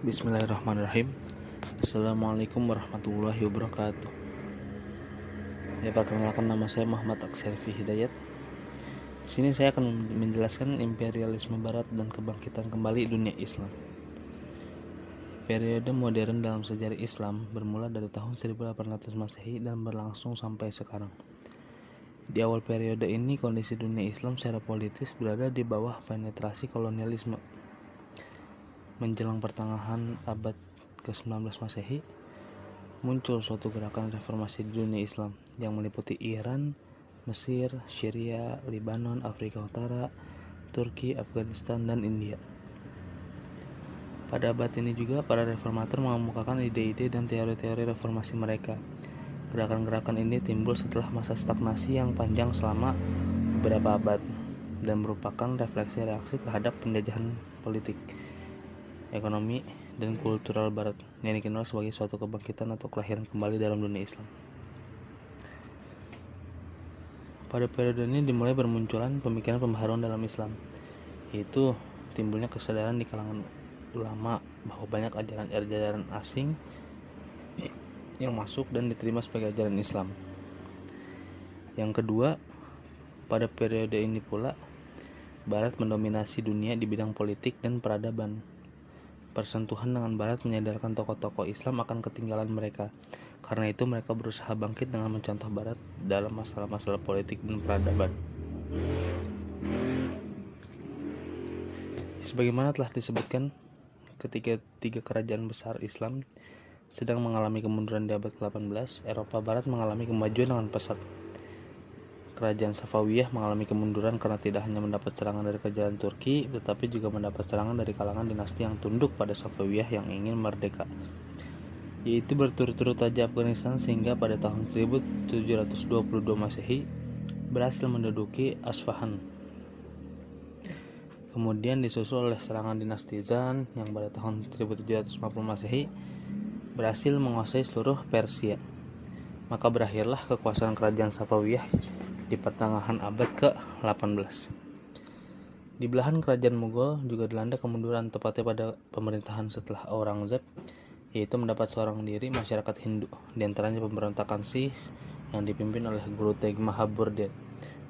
Bismillahirrahmanirrahim. Assalamualaikum warahmatullahi wabarakatuh. Perkenalkan, nama saya Muhammad Aksarifi Hidayat. Di sini saya akan menjelaskan imperialisme Barat dan kebangkitan kembali dunia Islam. Periode modern dalam sejarah Islam bermula dari tahun 1800 Masehi dan berlangsung sampai sekarang. Di awal periode ini, kondisi dunia Islam secara politis berada di bawah penetrasi kolonialisme. Menjelang pertengahan abad ke-19 Masehi, muncul suatu gerakan reformasi di dunia Islam yang meliputi Iran, Mesir, Syria, Lebanon, Afrika Utara, Turki, Afghanistan, dan India. Pada abad ini juga para reformator mengemukakan ide-ide dan teori-teori reformasi mereka. Gerakan-gerakan ini timbul setelah masa stagnasi yang panjang selama beberapa abad dan merupakan refleksi reaksi terhadap penjajahan politik, ekonomi, dan kultural Barat yang dikenal sebagai suatu kebangkitan atau kelahiran kembali dalam dunia Islam. Pada periode ini dimulai bermunculan pemikiran pembaharuan dalam Islam, yaitu timbulnya kesadaran di kalangan ulama bahwa banyak ajaran asing yang masuk dan diterima sebagai ajaran Islam. Yang kedua, pada periode ini pula Barat mendominasi dunia di bidang politik dan peradaban. Persentuhan dengan Barat menyadarkan tokoh-tokoh Islam akan ketinggalan mereka. Karena itu mereka berusaha bangkit dengan mencontoh Barat dalam masalah-masalah politik dan peradaban. Sebagaimana telah disebutkan, ketika tiga kerajaan besar Islam sedang mengalami kemunduran di abad ke-18, Eropa Barat mengalami kemajuan dengan pesat. Kerajaan Safawiyah mengalami kemunduran karena tidak hanya mendapat serangan dari kerajaan Turki, tetapi juga mendapat serangan dari kalangan dinasti yang tunduk pada Safawiyah yang ingin merdeka, yaitu berturut-turut saja Afghanistan, sehingga pada tahun 1722 Masehi berhasil menduduki Asfahan. Kemudian disusul oleh serangan dinasti Zan yang pada tahun 1750 Masehi berhasil menguasai seluruh Persia. Maka berakhirlah kekuasaan kerajaan Safawiyah di pertengahan abad ke-18. Di belahan kerajaan Mughal juga dilanda kemunduran, tepatnya pada pemerintahan setelah Aurangzeb, yaitu mendapat seorang diri masyarakat Hindu, di antaranya pemberontakan Sikh yang dipimpin oleh Guru Tegh Bahadur,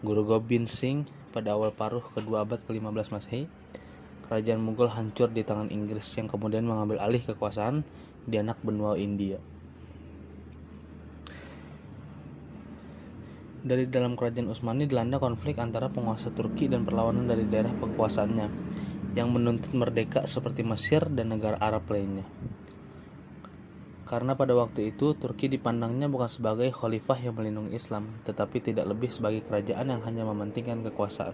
Guru Gobind Singh. Pada awal paruh kedua abad ke-15 Masehi, kerajaan Mughal hancur di tangan Inggris yang kemudian mengambil alih kekuasaan di anak benua India. Dari dalam kerajaan Utsmani dilanda konflik antara penguasa Turki dan perlawanan dari daerah kekuasaannya yang menuntut merdeka seperti Mesir dan negara Arab lainnya. Karena pada waktu itu Turki dipandangnya bukan sebagai khalifah yang melindungi Islam, tetapi tidak lebih sebagai kerajaan yang hanya mementingkan kekuasaan.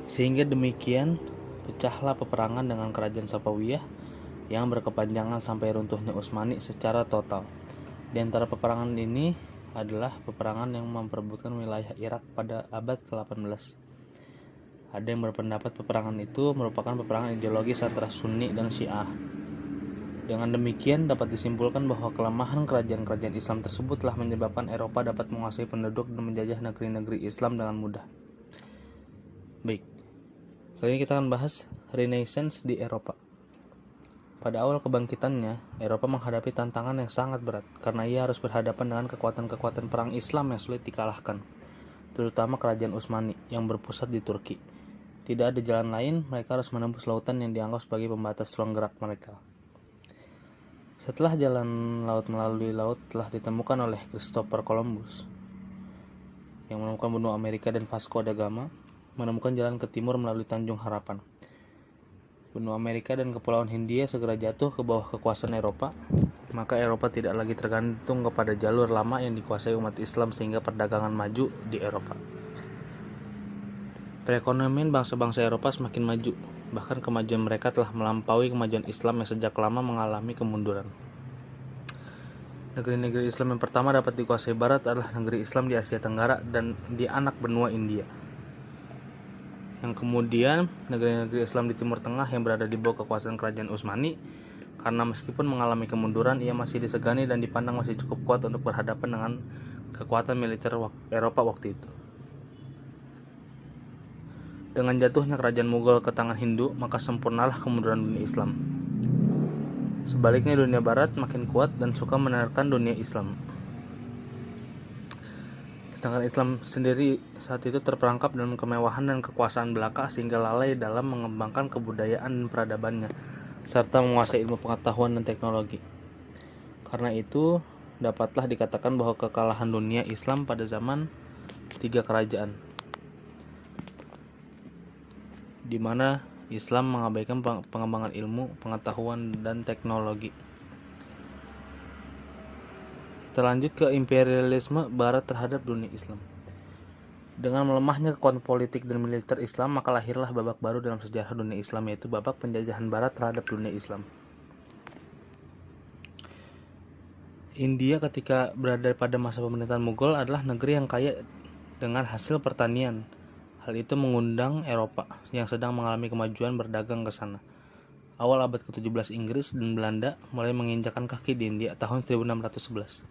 Sehingga demikian pecahlah peperangan dengan kerajaan Safawiyah yang berkepanjangan sampai runtuhnya Utsmani secara total. Di antara peperangan ini adalah peperangan yang memperebutkan wilayah Irak pada abad ke-18. Ada yang berpendapat peperangan itu merupakan peperangan ideologis antara Sunni dan Syiah. Dengan demikian dapat disimpulkan bahwa kelemahan kerajaan-kerajaan Islam tersebut telah menyebabkan Eropa dapat menguasai penduduk dan menjajah negeri-negeri Islam dengan mudah. Baik, kali ini kita akan bahas Renaissance di Eropa. Pada awal kebangkitannya, Eropa menghadapi tantangan yang sangat berat karena ia harus berhadapan dengan kekuatan-kekuatan perang Islam yang sulit dikalahkan, terutama kerajaan Utsmani yang berpusat di Turki. Tidak ada jalan lain, mereka harus menembus lautan yang dianggap sebagai pembatas ruang gerak mereka. Setelah jalan laut melalui laut telah ditemukan oleh Christopher Columbus yang menemukan benua Amerika, dan Vasco da Gama menemukan jalan ke timur melalui Tanjung Harapan. Benua Amerika dan Kepulauan Hindia segera jatuh ke bawah kekuasaan Eropa, maka Eropa tidak lagi tergantung kepada jalur lama yang dikuasai umat Islam, sehingga perdagangan maju di Eropa. Perekonomian bangsa-bangsa Eropa semakin maju, bahkan kemajuan mereka telah melampaui kemajuan Islam yang sejak lama mengalami kemunduran. Negeri-negeri Islam yang pertama dapat dikuasai Barat adalah negeri Islam di Asia Tenggara dan di anak benua India. Yang kemudian negeri-negeri Islam di Timur Tengah yang berada di bawah kekuasaan kerajaan Utsmani, karena meskipun mengalami kemunduran, ia masih disegani dan dipandang masih cukup kuat untuk berhadapan dengan kekuatan militer Eropa waktu itu. Dengan jatuhnya kerajaan Mughal ke tangan Hindu, maka sempurnalah kemunduran dunia Islam. Sebaliknya dunia Barat makin kuat dan suka menerka dunia Islam. Sedangkan Islam sendiri saat itu terperangkap dalam kemewahan dan kekuasaan belaka sehingga lalai dalam mengembangkan kebudayaan dan peradabannya, serta menguasai ilmu pengetahuan dan teknologi. Karena itu, dapatlah dikatakan bahwa kekalahan dunia Islam pada zaman tiga kerajaan, di mana Islam mengabaikan pengembangan ilmu, pengetahuan, dan teknologi. Kita lanjut ke imperialisme Barat terhadap dunia Islam. Dengan melemahnya kekuatan politik dan militer Islam, maka lahirlah babak baru dalam sejarah dunia Islam, yaitu babak penjajahan Barat terhadap dunia Islam. India ketika berada pada masa pemerintahan Mughal adalah negeri yang kaya dengan hasil pertanian. Hal itu mengundang Eropa yang sedang mengalami kemajuan berdagang ke sana. Awal abad ke-17 Inggris dan Belanda mulai menginjakkan kaki di India tahun 1611.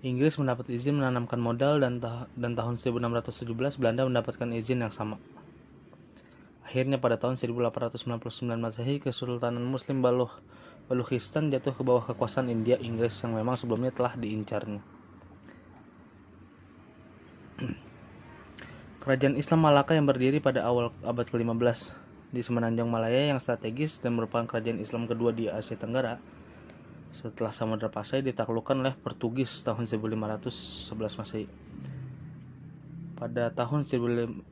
Inggris mendapat izin menanamkan modal dan tahun 1617 Belanda mendapatkan izin yang sama. Akhirnya pada tahun 1899 Masehi, Kesultanan Muslim Balochistan jatuh ke bawah kekuasaan Inggris yang memang sebelumnya telah diincarnya. Kerajaan Islam Malaka yang berdiri pada awal abad ke-15 di semenanjung Malaya yang strategis dan merupakan kerajaan Islam kedua di Asia Tenggara setelah Samudra Pasai ditaklukkan oleh Portugis tahun 1511 Masehi. Pada tahun 1521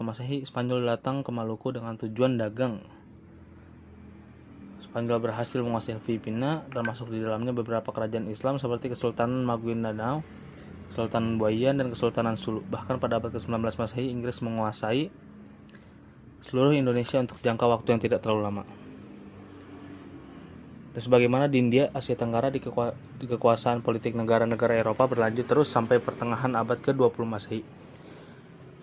Masehi, Spanyol datang ke Maluku dengan tujuan dagang. Spanyol berhasil menguasai Filipina, termasuk di dalamnya beberapa kerajaan Islam seperti Kesultanan Maguindanao, Kesultanan Buayan, dan Kesultanan Sulu. Bahkan pada abad ke-19 Masehi, Inggris menguasai seluruh Indonesia untuk jangka waktu yang tidak terlalu lama. Dan sebagaimana di India, Asia Tenggara di kekuasaan politik negara-negara Eropa berlanjut terus sampai pertengahan abad ke-20 Masehi.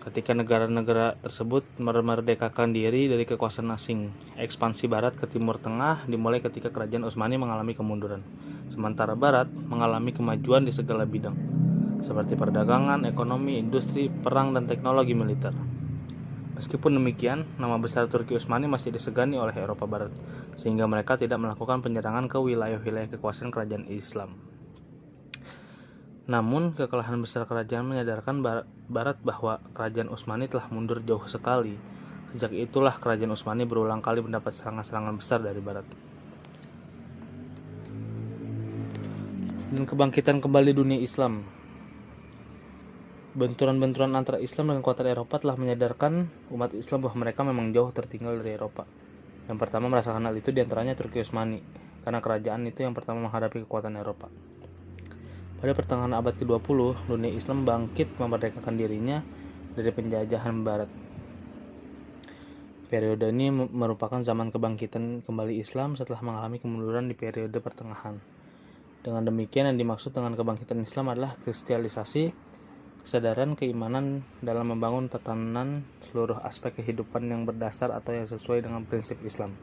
Ketika negara-negara tersebut memerdekakan diri dari kekuasaan asing, ekspansi Barat ke Timur Tengah dimulai ketika Kerajaan Utsmani mengalami kemunduran, sementara Barat mengalami kemajuan di segala bidang, seperti perdagangan, ekonomi, industri, perang, dan teknologi militer. Meskipun demikian, nama besar Turki Utsmani masih disegani oleh Eropa Barat, sehingga mereka tidak melakukan penyerangan ke wilayah-wilayah kekuasaan kerajaan Islam. Namun, kekalahan besar kerajaan menyadarkan Barat bahwa kerajaan Utsmani telah mundur jauh sekali. Sejak itulah kerajaan Utsmani berulang kali mendapat serangan-serangan besar dari Barat. Dan kebangkitan kembali dunia Islam. Benturan-benturan antara Islam dan kekuatan Eropa telah menyadarkan umat Islam bahwa mereka memang jauh tertinggal dari Eropa. Yang pertama merasakan hal itu diantaranya Turki Utsmani, karena kerajaan itu yang pertama menghadapi kekuatan Eropa. Pada pertengahan abad ke-20, dunia Islam bangkit memerdekakan dirinya dari penjajahan Barat. Periode ini merupakan zaman kebangkitan kembali Islam setelah mengalami kemunduran di periode pertengahan. Dengan demikian, yang dimaksud dengan kebangkitan Islam adalah kristialisasi, kesadaran keimanan dalam membangun tatanan seluruh aspek kehidupan yang berdasar atau yang sesuai dengan prinsip Islam.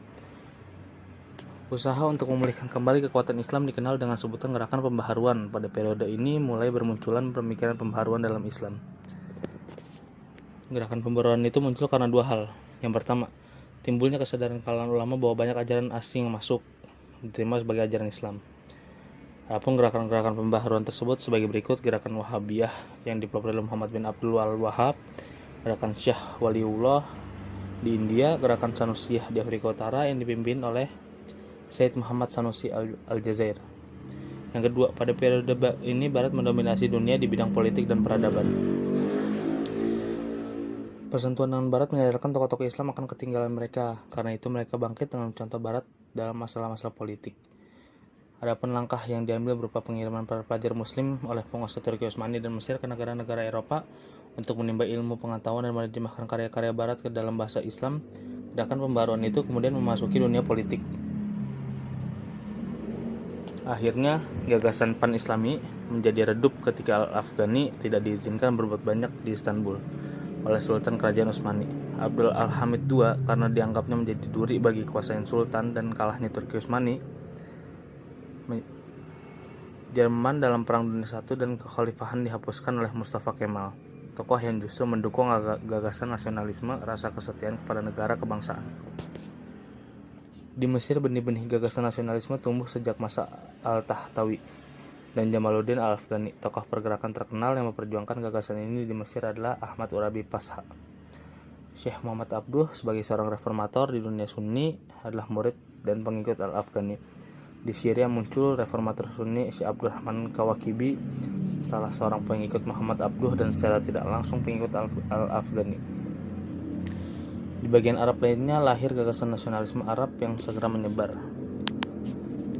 Usaha untuk memulihkan kembali kekuatan Islam dikenal dengan sebutan gerakan pembaharuan. Pada periode ini mulai bermunculan pemikiran pembaharuan dalam Islam. Gerakan pembaharuan itu muncul karena dua hal. Yang pertama, timbulnya kesadaran kalangan ulama bahwa banyak ajaran asing yang masuk diterima sebagai ajaran Islam. Adapun gerakan-gerakan pembaharuan tersebut sebagai berikut: gerakan Wahabiyah yang dipelopori oleh Muhammad bin Abdul Wahhab, gerakan Syekh Waliullah di India, gerakan Sanusiyah di Afrika Utara yang dipimpin oleh Said Muhammad Sanusi Aljazair. Yang kedua, pada periode ini Barat mendominasi dunia di bidang politik dan peradaban. Persentuhan dengan Barat menyadarkan tokoh-tokoh Islam akan ketinggalan mereka. Karena itu mereka bangkit dengan contoh Barat dalam masalah-masalah politik. Adapun langkah yang diambil berupa pengiriman para pelajar Muslim oleh penguasa Turki Utsmani dan Mesir ke negara-negara Eropa untuk menimba ilmu pengetahuan dan menerjemahkan karya-karya Barat ke dalam bahasa Islam. Gerakan pembaharuan itu kemudian memasuki dunia politik. Akhirnya, gagasan pan-Islami menjadi redup ketika Al-Afghani tidak diizinkan berbuat banyak di Istanbul oleh Sultan Kerajaan Utsmani, Abdul Al-Hamid II, karena dianggapnya menjadi duri bagi kekuasaan Sultan dan kalahnya Turki Utsmani. Jerman dalam Perang Dunia I dan kekhalifahan dihapuskan oleh Mustafa Kemal. tokoh yang justru mendukung gagasan nasionalisme, rasa kesetiaan kepada negara kebangsaan. Di Mesir, benih-benih gagasan nasionalisme tumbuh sejak masa Al-Tahtawi dan Jamaluddin Al-Afghani. Tokoh pergerakan terkenal yang memperjuangkan gagasan ini di Mesir adalah Ahmad Urabi Pasha. Syekh Muhammad Abduh sebagai seorang reformator di dunia Sunni adalah murid dan pengikut Al-Afghani. Di Syria muncul reformator Sunni Syekh Abdurrahman Kawakibi, salah seorang pengikut Muhammad Abduh dan secara tidak langsung pengikut Al-Afghani. Di bagian Arab lainnya lahir gagasan nasionalisme Arab yang segera menyebar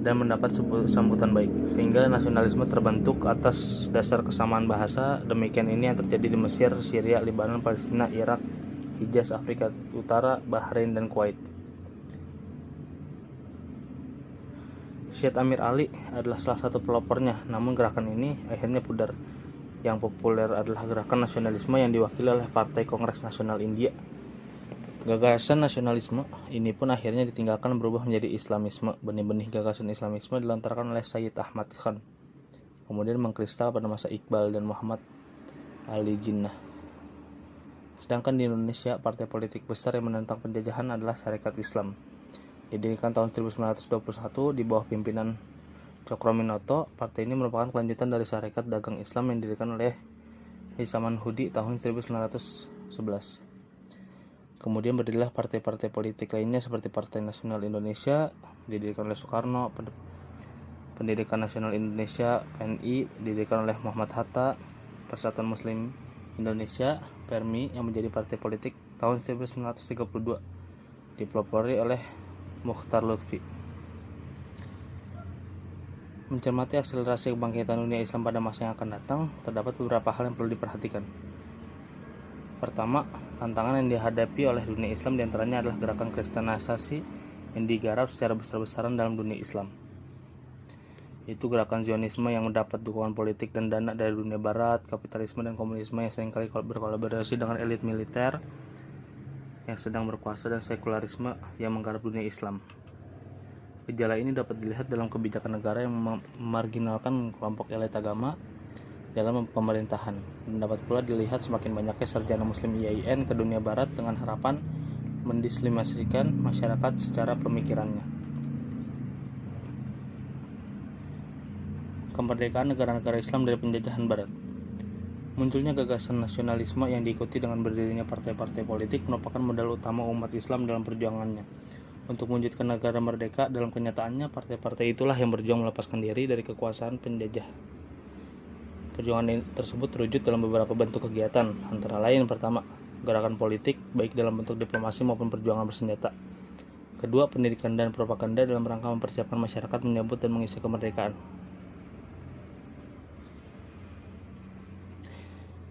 dan mendapat sambutan baik, sehingga nasionalisme terbentuk atas dasar kesamaan bahasa. Demikian ini yang terjadi di Mesir, Syria, Lebanon, Palestina, Irak, Hijaz, Afrika Utara, Bahrain, dan Kuwait. Syed Amir Ali adalah salah satu pelopornya, namun gerakan ini akhirnya pudar. Yang populer adalah gerakan nasionalisme yang diwakili oleh Partai Kongres Nasional India. Gagasan nasionalisme ini pun akhirnya ditinggalkan berubah menjadi Islamisme. Benih-benih gagasan Islamisme dilontarkan oleh Sayyid Ahmad Khan, kemudian mengkristal pada masa Iqbal dan Muhammad Ali Jinnah. Sedangkan di Indonesia, partai politik besar yang menentang penjajahan adalah Sarekat Islam. Didirikan tahun 1921 di bawah pimpinan Cokroaminoto, partai ini merupakan kelanjutan dari Sarekat Dagang Islam yang didirikan oleh Hisaman Hudi tahun 1911. Kemudian berdirilah partai-partai politik lainnya seperti Partai Nasional Indonesia, didirikan oleh Soekarno, Pendidikan Nasional Indonesia (PNI) didirikan oleh Muhammad Hatta, Persatuan Muslim Indonesia (PERMI) yang menjadi partai politik tahun 1932, dipelopori oleh Mukhtar Lutfi. Mencermati akselerasi kebangkitan dunia Islam pada masa yang akan datang, terdapat beberapa hal yang perlu diperhatikan. Pertama, tantangan yang dihadapi oleh dunia Islam diantaranya adalah gerakan kristenisasi yang digarap secara besar-besaran dalam dunia Islam. Itu gerakan Zionisme yang mendapat dukungan politik dan dana dari dunia barat, kapitalisme dan komunisme yang seringkali berkolaborasi dengan elit militer yang sedang berkuasa, dan sekularisme yang menggarap dunia Islam. Gejala ini dapat dilihat dalam kebijakan negara yang memarginalkan kelompok elit agama dalam pemerintahan, dan dapat pula dilihat semakin banyaknya sarjana muslim IAIN ke dunia barat dengan harapan mendislimasikan masyarakat secara pemikirannya. Kemerdekaan negara-negara Islam dari penjajahan barat. Munculnya gagasan nasionalisme yang diikuti dengan berdirinya partai-partai politik merupakan modal utama umat Islam dalam perjuangannya. Untuk mewujudkan negara merdeka, dalam kenyataannya partai-partai itulah yang berjuang melepaskan diri dari kekuasaan penjajah. Perjuangan tersebut terwujud dalam beberapa bentuk kegiatan, antara lain: pertama, gerakan politik baik dalam bentuk diplomasi maupun perjuangan bersenjata. Kedua, pendidikan dan propaganda dalam rangka mempersiapkan masyarakat menyambut dan mengisi kemerdekaan.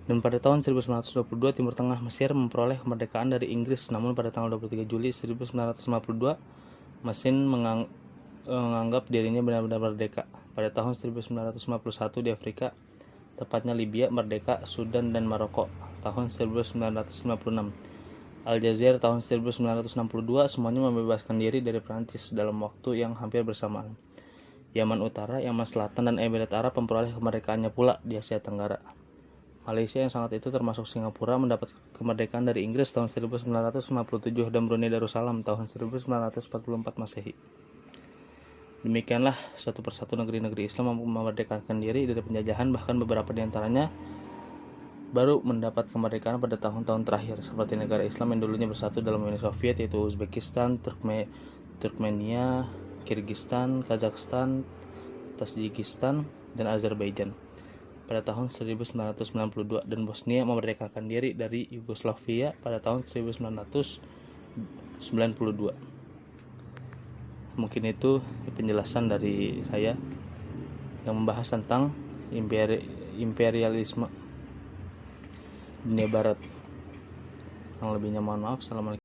Dan pada tahun 1922, Timur Tengah Mesir memperoleh kemerdekaan dari Inggris, namun pada tanggal 23 Juli 1952, Mesir menganggap dirinya benar-benar merdeka. Pada tahun 1951 di Afrika, tepatnya Libya, merdeka. Sudan dan Maroko tahun 1956. Aljazair tahun 1962, semuanya membebaskan diri dari Prancis dalam waktu yang hampir bersamaan. Yaman Utara, Yaman Selatan, dan Emirat Arab memperoleh kemerdekaannya pula di Asia Tenggara. Malaysia yang sangat itu termasuk Singapura mendapat kemerdekaan dari Inggris tahun 1957 dan Brunei Darussalam tahun 1944 Masehi. Demikianlah satu persatu negeri-negeri Islam memerdekakan diri dari penjajahan, bahkan beberapa di antaranya baru mendapat kemerdekaan pada tahun-tahun terakhir, seperti negara Islam yang dulunya bersatu dalam Uni Soviet, yaitu Uzbekistan, Turkmenia, Kirgistan, Kazakhstan, Tajikistan, dan Azerbaijan pada tahun 1992, dan Bosnia memerdekakan diri dari Yugoslavia pada tahun 1992. Mungkin itu penjelasan dari saya yang membahas tentang imperialisme dunia barat. Yang lebihnya mohon maaf. Assalamualaikum.